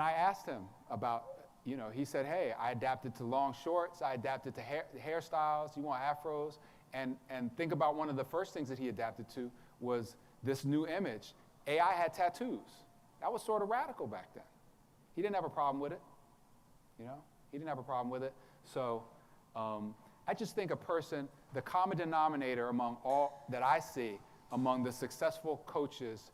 Speaker 2: I asked him about, he said, hey, I adapted to long shorts, I adapted to hairstyles, you want afros, and think about one of the first things that he adapted to was this new image. AI had tattoos. That was sort of radical back then. He didn't have a problem with it. He didn't have a problem with it. So I just think the common denominator among all that I see among the successful coaches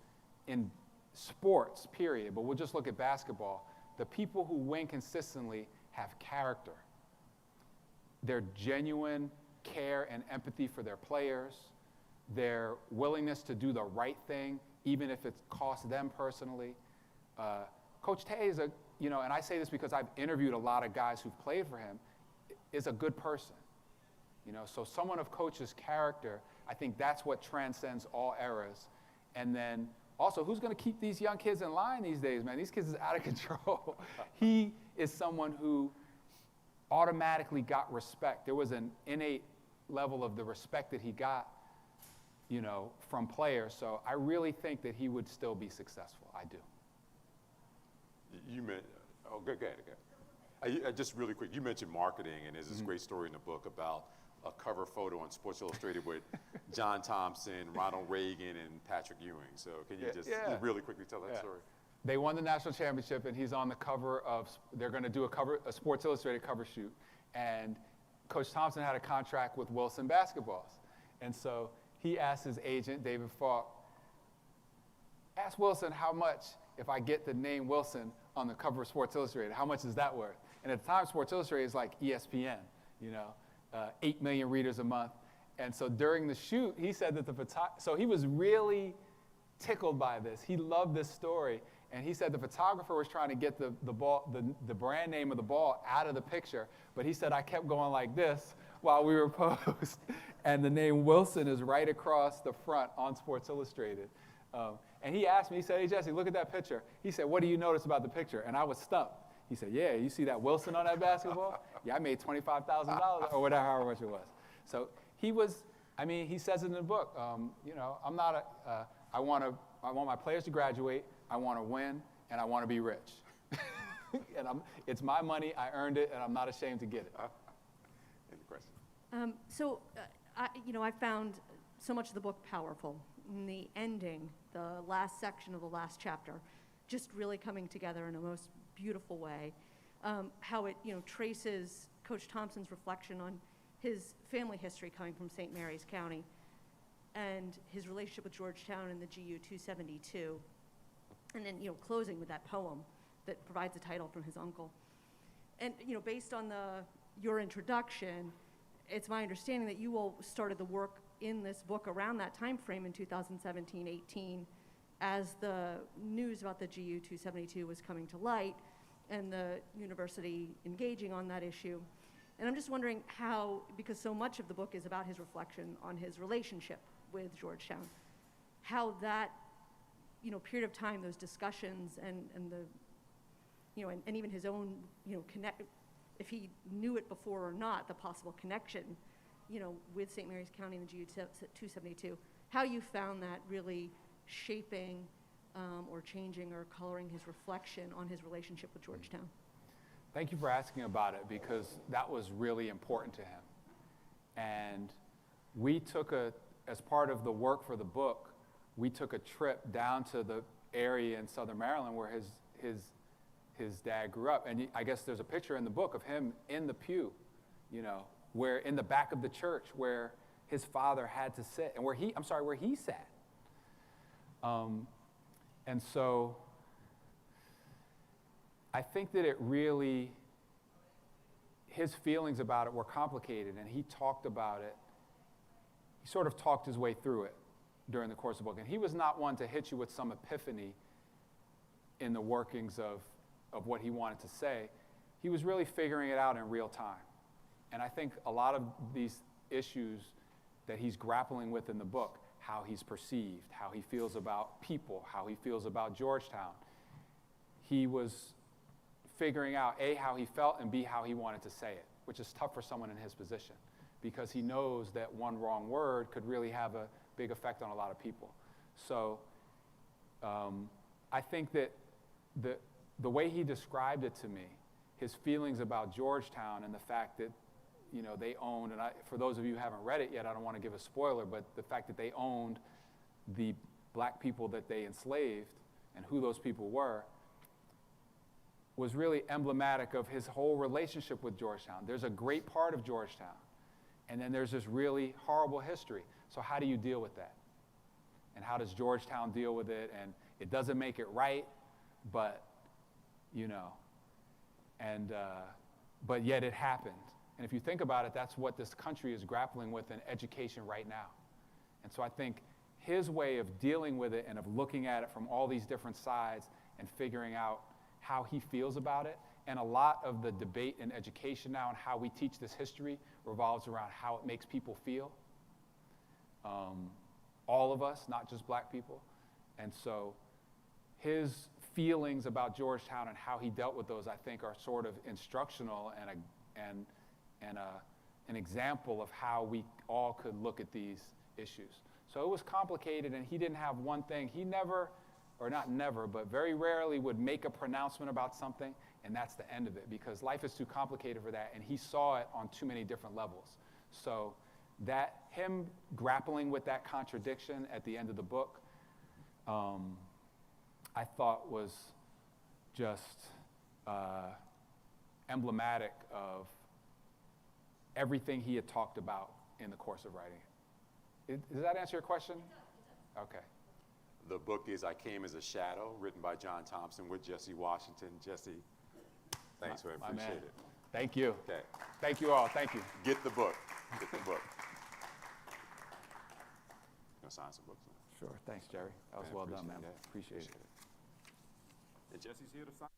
Speaker 2: in sports, period, but we'll just look at basketball, the people who win consistently have character. Their genuine care and empathy for their players, their willingness to do the right thing, even if it costs them personally. Coach Tay is and I say this because I've interviewed a lot of guys who've played for him, is a good person. So someone of Coach's character, I think that's what transcends all eras. And then also, who's going to keep these young kids in line these days, man? These kids is out of control. He is someone who automatically got respect. There was an innate level of the respect that he got, from players. So I really think that he would still be successful. I do.
Speaker 1: Go ahead. Just really quick, you mentioned marketing, and there's this great story in the book about a cover photo on Sports Illustrated with John Thompson, Ronald Reagan, and Patrick Ewing. So can you just really quickly tell that story?
Speaker 2: They won the national championship, and he's on the cover of, they're going to do a Sports Illustrated cover shoot. And Coach Thompson had a contract with Wilson Basketballs. And so he asked his agent, David Falk, ask Wilson how much, if I get the name Wilson on the cover of Sports Illustrated, how much is that worth? And at the time, Sports Illustrated is like ESPN, 8 million readers a month. And so during the shoot, he said that so he was really tickled by this. He loved this story. And he said the photographer was trying to get the brand name of the ball out of the picture. But he said, I kept going like this while we were posed. And the name Wilson is right across the front on Sports Illustrated. And he asked me, he said, hey, Jesse, look at that picture. He said, what do you notice about the picture? And I was stumped. He said, yeah, you see that Wilson on that basketball? Yeah, I made $25,000 or whatever, however much it was. So he was, I mean, he says it in the book, you know, I'm not I want my players to graduate, I want to win, and I want to be rich. And it's my money, I earned it, and I'm not ashamed to get it.
Speaker 1: Any question?
Speaker 7: I found so much of the book powerful. In the ending, the last section of the last chapter, just really coming together in a most beautiful way. How it, traces Coach Thompson's reflection on his family history coming from St. Mary's County and his relationship with Georgetown and the GU 272. And then, closing with that poem that provides a title from his uncle. And, based on your introduction, it's my understanding that you all started the work in this book around that time frame in 2017-18 as the news about the GU 272 was coming to light and the university engaging on that issue. And I'm just wondering how, because so much of the book is about his reflection on his relationship with Georgetown, how that, period of time, those discussions and the, and even his own, if he knew it before or not, the possible connection, with St. Mary's County and the GU 272, how you found that really shaping or changing or coloring his reflection on his relationship with Georgetown.
Speaker 2: Thank you for asking about it, because that was really important to him. And we took as part of the work for the book, we took a trip down to the area in Southern Maryland where his dad grew up. And I guess there's a picture in the book of him in the pew, where in the back of the church where his father had to sit, and where he sat. And so I think that it really, his feelings about it were complicated, and he talked about it. He sort of talked his way through it during the course of the book. And he was not one to hit you with some epiphany in the workings of what he wanted to say. He was really figuring it out in real time. And I think a lot of these issues that he's grappling with in the book, how he's perceived, how he feels about people, how he feels about Georgetown, he was figuring out, A, how he felt, and B, how he wanted to say it, which is tough for someone in his position, because he knows that one wrong word could really have a big effect on a lot of people. So I think that the way he described it to me, his feelings about Georgetown and the fact that they owned, and for those of you who haven't read it yet, I don't want to give a spoiler, but the fact that they owned the black people that they enslaved and who those people were was really emblematic of his whole relationship with Georgetown. There's a great part of Georgetown, and then there's this really horrible history. So how do you deal with that? And how does Georgetown deal with it? And it doesn't make it right, but, but yet it happened. And if you think about it, that's what this country is grappling with in education right now. And so I think his way of dealing with it and of looking at it from all these different sides and figuring out how he feels about it, and a lot of the debate in education now and how we teach this history revolves around how it makes people feel. All of us, not just black people. And so his feelings about Georgetown and how he dealt with those, I think, are sort of instructional and an example of how we all could look at these issues. So it was complicated, and he didn't have one thing. He never, or not never, but very rarely would make a pronouncement about something, and that's the end of it, because life is too complicated for that, and he saw it on too many different levels. So that him grappling with that contradiction at the end of the book, I thought was just emblematic of everything he had talked about in the course of writing it. Does that answer your question? It does. Okay.
Speaker 1: The book is I Came as a Shadow, written by John Thompson with Jesse Washington. Jesse, thanks, man.
Speaker 2: My
Speaker 1: Appreciate
Speaker 2: man.
Speaker 1: it.
Speaker 2: Thank you.
Speaker 1: Okay.
Speaker 2: Thank you all. Thank you.
Speaker 1: Get the book. Get the book. Gonna sign some books now.
Speaker 2: Sure. Thanks, Jerry. That was well done, man.
Speaker 1: Appreciate it.
Speaker 2: Appreciate it.
Speaker 1: And Jesse's here to sign.